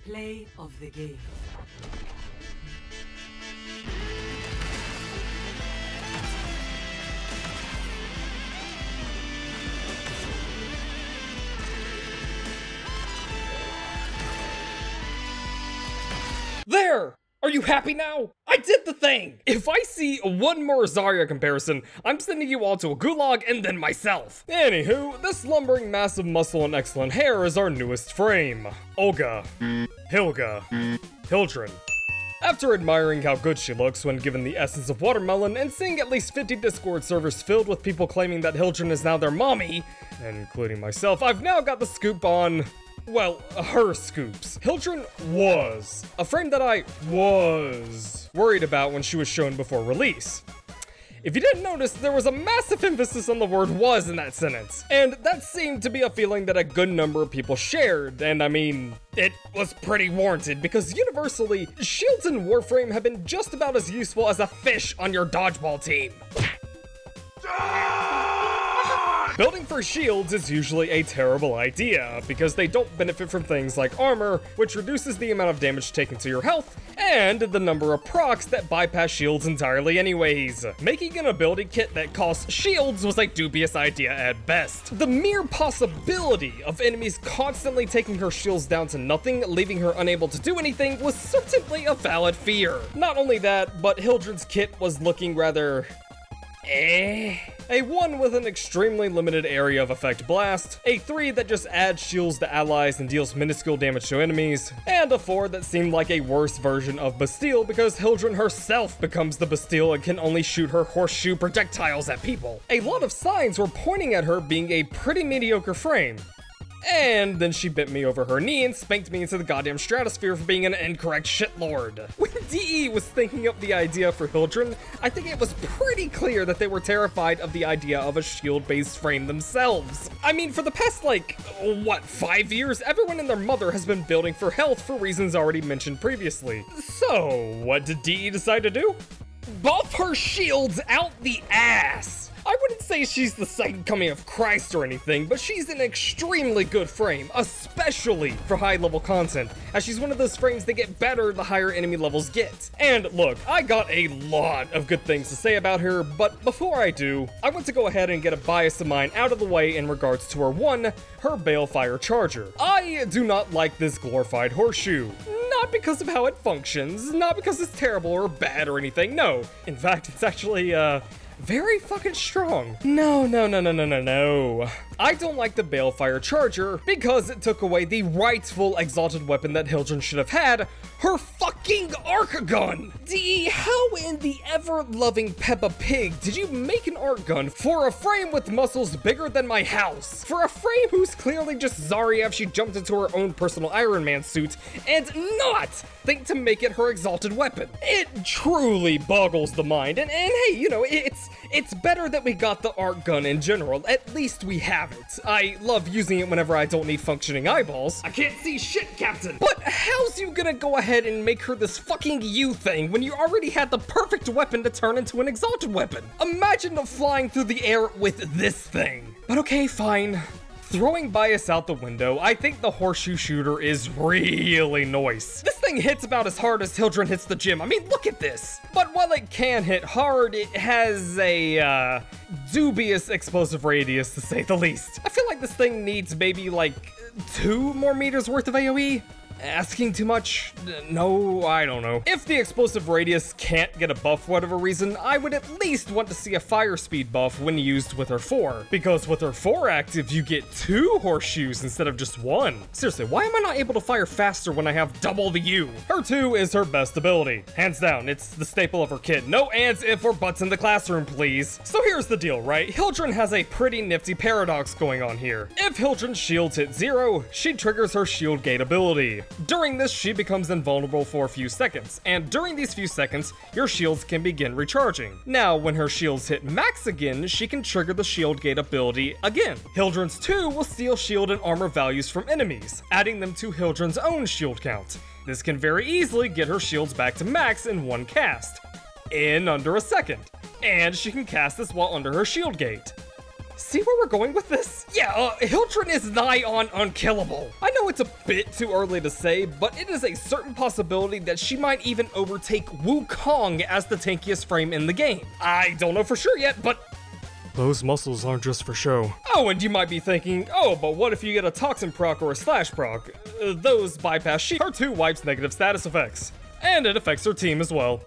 Play of the game. There! Are you happy now? I did the thing! If I see one more Zarya comparison, I'm sending you all to a gulag and then myself. Anywho, this lumbering mass of muscle and excellent hair is our newest frame. Olga. Hilga. Hildryn. After admiring how good she looks when given the essence of watermelon and seeing at least 50 Discord servers filled with people claiming that Hildryn is now their mommy, including myself, I've now got the scoop on... well, her scoops. Hildryn was a frame that I was worried about when she was shown before release. If you didn't notice, there was a massive emphasis on the word was in that sentence. And that seemed to be a feeling that a good number of people shared, and I mean, it was pretty warranted because universally, shields in Warframe have been just about as useful as a fish on your dodgeball team. Building for shields is usually a terrible idea, because they don't benefit from things like armor, which reduces the amount of damage taken to your health, and the number of procs that bypass shields entirely anyways. Making an ability kit that costs shields was a dubious idea at best. The mere possibility of enemies constantly taking her shields down to nothing, leaving her unable to do anything, was certainly a valid fear. Not only that, but Hildryn's kit was looking rather... A 1 with an extremely limited area of effect blast, a 3 that just adds shields to allies and deals minuscule damage to enemies, and a 4 that seemed like a worse version of Bastille because Hildryn herself becomes the Bastille and can only shoot her horseshoe projectiles at people. A lot of signs were pointing at her being a pretty mediocre frame. And then she bent me over her knee and spanked me into the goddamn stratosphere for being an incorrect shitlord. When DE was thinking up the idea for Hildryn, I think it was pretty clear that they were terrified of the idea of a shield-based frame themselves. I mean, for the past, like, what, 5 years, everyone and their mother has been building for health for reasons already mentioned previously. So, what did DE decide to do? Buff her shields out the ass! I wouldn't say she's the second coming of Christ or anything, but she's an extremely good frame, especially for high-level content, as she's one of those frames that get better the higher enemy levels get. And look, I got a lot of good things to say about her, but before I do, I want to go ahead and get a bias of mine out of the way in regards to her her Balefire Charger. I do not like this glorified horseshoe. Not because of how it functions, not because it's terrible or bad or anything, no. In fact, it's actually, very fucking strong. No. I don't like the Balefire Charger because it took away the rightful exalted weapon that Hildryn should have had, her fucking arc gun. DE, how in the ever-loving Peppa Pig did you make an arc gun for a frame with muscles bigger than my house? For a frame who's clearly just Zarya if she jumped into her own personal Iron Man suit and not think to make it her exalted weapon. It truly boggles the mind, and hey, you know, it's better that we got the arc gun in general. At least we have it. I love using it whenever I don't need functioning eyeballs. I can't see shit, Captain! But how's you gonna go ahead and make her this fucking U thing when you already had the perfect weapon to turn into an exalted weapon? Imagine flying through the air with this thing. But okay, fine. Throwing bias out the window, I think the horseshoe shooter is really nice. This thing hits about as hard as Hildryn hits the gym. I mean, look at this. But while it can hit hard, it has a, dubious explosive radius, to say the least. I feel like this thing needs maybe, like, 2 more meters worth of AoE. Asking too much? No, I don't know. If the explosive radius can't get a buff for whatever reason, I would at least want to see a fire speed buff when used with her 4. Because with her 4 active, you get 2 horseshoes instead of just 1. Seriously, why am I not able to fire faster when I have double the U? Her 2 is her best ability. Hands down, it's the staple of her kit. No ands, if, or buts in the classroom, please. So here's the deal, right? Hildryn has a pretty nifty paradox going on here. If Hildryn's shields hit 0, she triggers her shield gate ability. During this, she becomes invulnerable for a few seconds, and during these few seconds, your shields can begin recharging. Now, when her shields hit max again, she can trigger the shield gate ability again. Hildryn's 2 will steal shield and armor values from enemies, adding them to Hildryn's own shield count. This can very easily get her shields back to max in one cast, in under a second, and she can cast this while under her shield gate. See where we're going with this? Yeah, Hildryn is nigh on unkillable. I know it's a bit too early to say, but it is a certain possibility that she might even overtake Wukong as the tankiest frame in the game. I don't know for sure yet, but those muscles aren't just for show. Oh, and you might be thinking, oh, but what if you get a toxin proc or a slash proc? Those bypass Shield. Her 2 wipes negative status effects. And it affects her team as well.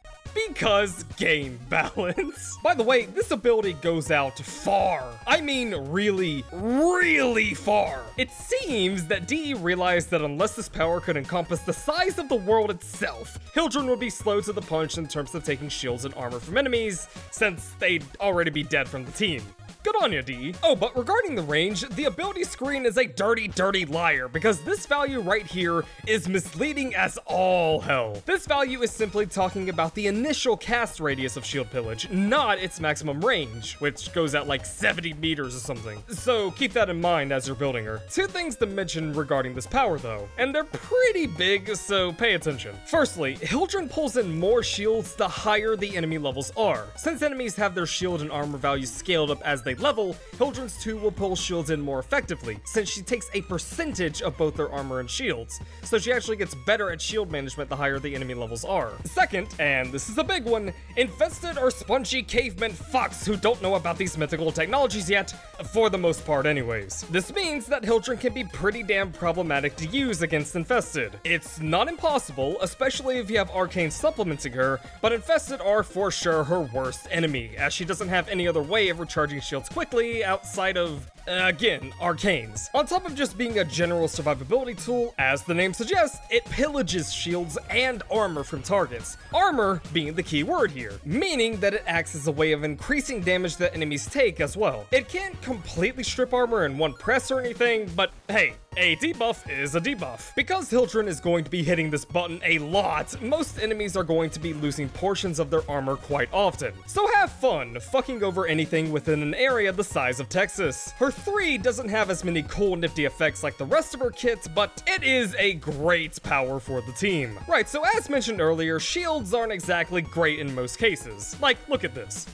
Because game balance. By the way, this ability goes out far. I mean really, really far. It seems that DE realized that unless this power could encompass the size of the world itself, Hildryn would be slow to the punch in terms of taking shields and armor from enemies, since they'd already be dead from the team. Good on you, DE. Oh, but regarding the range, the ability screen is a dirty, dirty liar, because this value right here is misleading as all hell. This value is simply talking about the initial cast radius of Shield Pillage, not its maximum range, which goes out like 70 meters or something. So keep that in mind as you're building her. 2 things to mention regarding this power though, and they're pretty big, so pay attention. Firstly, Hildryn pulls in more shields the higher the enemy levels are. Since enemies have their shield and armor values scaled up as they level, Hildryn's 2 will pull shields in more effectively, since she takes a percentage of both their armor and shields, so she actually gets better at shield management the higher the enemy levels are. Second, and this is a big one, infested are spongy cavemen fucks who don't know about these mythical technologies yet, for the most part anyways. This means that Hildryn can be pretty damn problematic to use against infested. It's not impossible, especially if you have arcane supplementing her, but infested are for sure her worst enemy, as she doesn't have any other way of recharging shields quickly outside of, again, arcanes. On top of just being a general survivability tool, as the name suggests, it pillages shields and armor from targets. Armor being the key word here, meaning that it acts as a way of increasing damage that enemies take as well. It can't completely strip armor in one press or anything, but hey, a debuff is a debuff. Because Hildryn is going to be hitting this button a lot, most enemies are going to be losing portions of their armor quite often. So have fun fucking over anything within an area the size of Texas. Her 3 doesn't have as many cool nifty effects like the rest of her kits, but it is a great power for the team. Right, so as mentioned earlier, shields aren't exactly great in most cases. Like, look at this.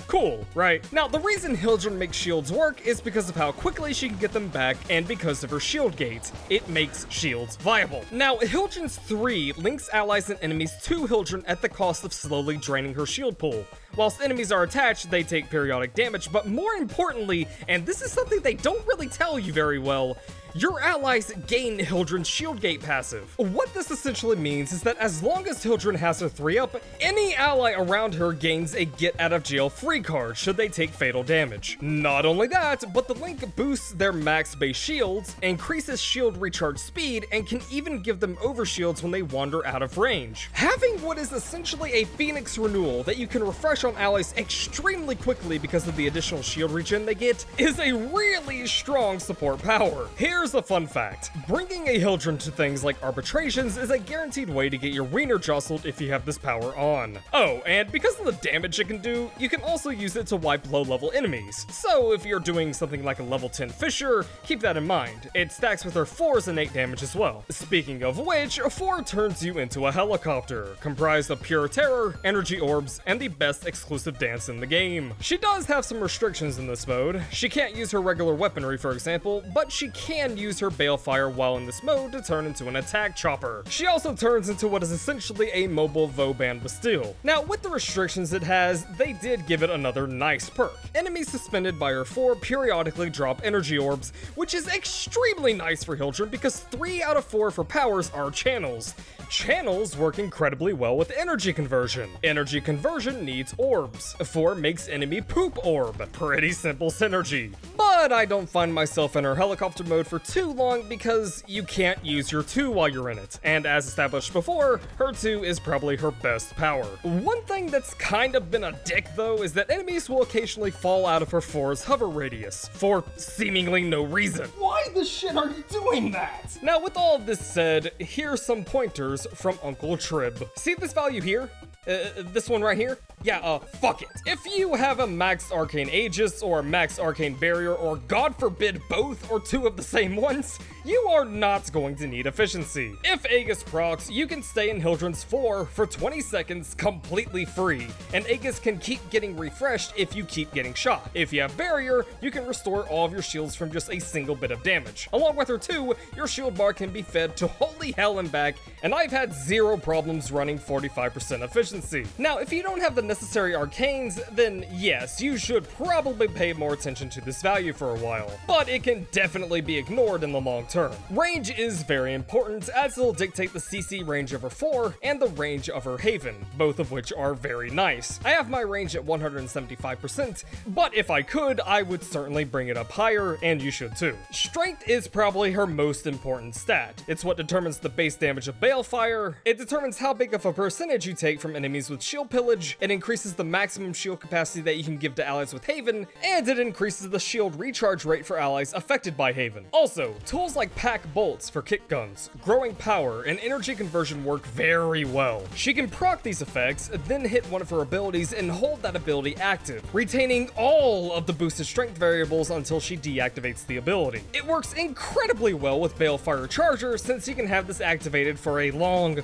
Cool, right? Now, the reason Hildryn makes shields work is because of how quickly she can get them back and because of her shield gate. It makes shields viable. Now, Hildryn's 3 links allies and enemies to Hildryn at the cost of slowly draining her shield pool. Whilst enemies are attached, they take periodic damage, but more importantly, and this is something they don't really tell you very well, your allies gain Hildryn's shield gate passive. What this essentially means is that as long as Hildryn has her 3 up, any ally around her gains a get out of jail free card should they take fatal damage. Not only that, but the link boosts their max base shields, increases shield recharge speed, and can even give them overshields when they wander out of range. Having what is essentially a Phoenix renewal that you can refresh on allies extremely quickly because of the additional shield regen they get is a really strong support power. Here's a fun fact. Bringing a Hildryn to things like arbitrations is a guaranteed way to get your wiener jostled if you have this power on. Oh, and because of the damage it can do, you can also use it to wipe low-level enemies. So if you're doing something like a level 10 Fisher, keep that in mind. It stacks with her 4's innate damage as well. Speaking of which, 4 turns you into a helicopter, comprised of pure terror, energy orbs, and the best exclusive dance in the game. She does have some restrictions in this mode. She can't use her regular weaponry, for example, but she can use her Balefire while in this mode to turn into an attack chopper. She also turns into what is essentially a mobile Vauban Bastille. Now, with the restrictions it has, they did give it another nice perk. Enemies suspended by her 4 periodically drop energy orbs, which is extremely nice for Hildryn because 3 out of 4 of her powers are channels. Channels work incredibly well with energy conversion. Energy conversion needs orbs. 4 makes enemy poop orb. Pretty simple synergy. But I don't find myself in her helicopter mode for too long because you can't use your 2 while you're in it. And as established before, her 2 is probably her best power. One thing that's kind of been a dick though is that enemies will occasionally fall out of her 4's hover radius for seemingly no reason. Why the shit are you doing that? Now with all of this said, here's some pointers from Uncle Trib. See this value here? This one right here? Yeah, fuck it. If you have a Max Arcane Aegis or a Max Arcane Barrier, or god forbid both or two of the same ones, you are not going to need efficiency. If Aegis procs, you can stay in Hildryn's 4 for 20 seconds completely free, and Aegis can keep getting refreshed if you keep getting shot. If you have Barrier, you can restore all of your shields from just a single bit of damage. Along with her too, your shield bar can be fed to holy hell and back, and I've had zero problems running 45% efficiency. Now, if you don't have the necessary arcanes, then yes, you should probably pay more attention to this value for a while, but it can definitely be ignored in the long term. Range is very important, as it'll dictate the CC range of her 4 and the range of her Haven, both of which are very nice. I have my range at 175%, but if I could, I would certainly bring it up higher, and you should too. Strength is probably her most important stat. It's what determines the base damage of Balefire, it determines how big of a percentage you take from enemies with shield pillage, it increases the maximum shield capacity that you can give to allies with Haven, and it increases the shield recharge rate for allies affected by Haven. Also, tools like Pack Bolts for kick guns, Growing Power, and Energy Conversion work very well. She can proc these effects, then hit one of her abilities and hold that ability active, retaining all of the boosted strength variables until she deactivates the ability. It works incredibly well with Balefire Charger, since you can have this activated for a long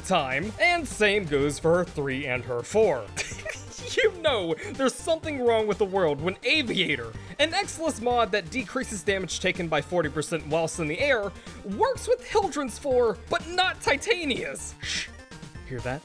time, and same goes for her 3 and her 4. You know there's something wrong with the world when Aviator, an Exilus mod that decreases damage taken by 40% whilst in the air, works with Hildryn's 4, but not Titania's. Shh, hear that?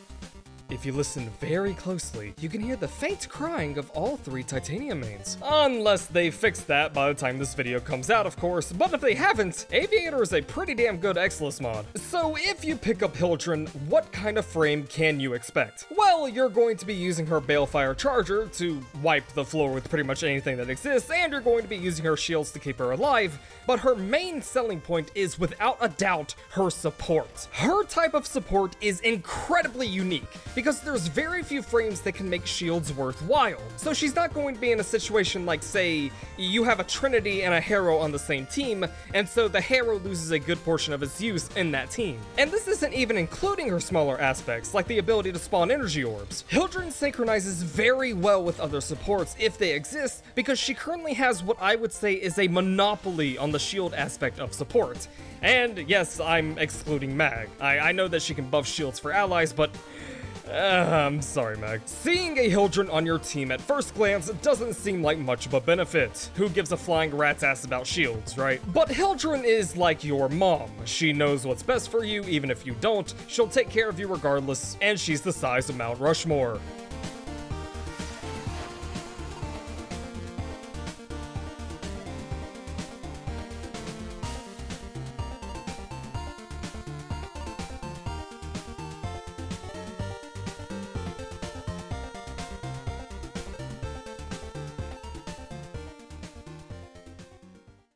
If you listen very closely, you can hear the faint crying of all 3 Titania mains. Unless they fix that by the time this video comes out, of course, but if they haven't, Aviator is a pretty damn good Exilus mod. So if you pick up Hildryn, what kind of frame can you expect? Well, you're going to be using her Balefire Charger to wipe the floor with pretty much anything that exists, and you're going to be using her shields to keep her alive, but her main selling point is without a doubt her support. Her type of support is incredibly unique, because there's very few frames that can make shields worthwhile. So she's not going to be in a situation like, say, you have a Trinity and a Harrow on the same team, and so the Harrow loses a good portion of its use in that team. And this isn't even including her smaller aspects, like the ability to spawn energy orbs. Hildryn synchronizes very well with other supports if they exist, because she currently has what I would say is a monopoly on the shield aspect of support. And yes, I'm excluding Mag. I know that she can buff shields for allies, but I'm sorry, Mag. Seeing a Hildryn on your team at first glance doesn't seem like much of a benefit. Who gives a flying rat's ass about shields, right? But Hildryn is like your mom. She knows what's best for you, even if you don't. She'll take care of you regardless, and she's the size of Mount Rushmore.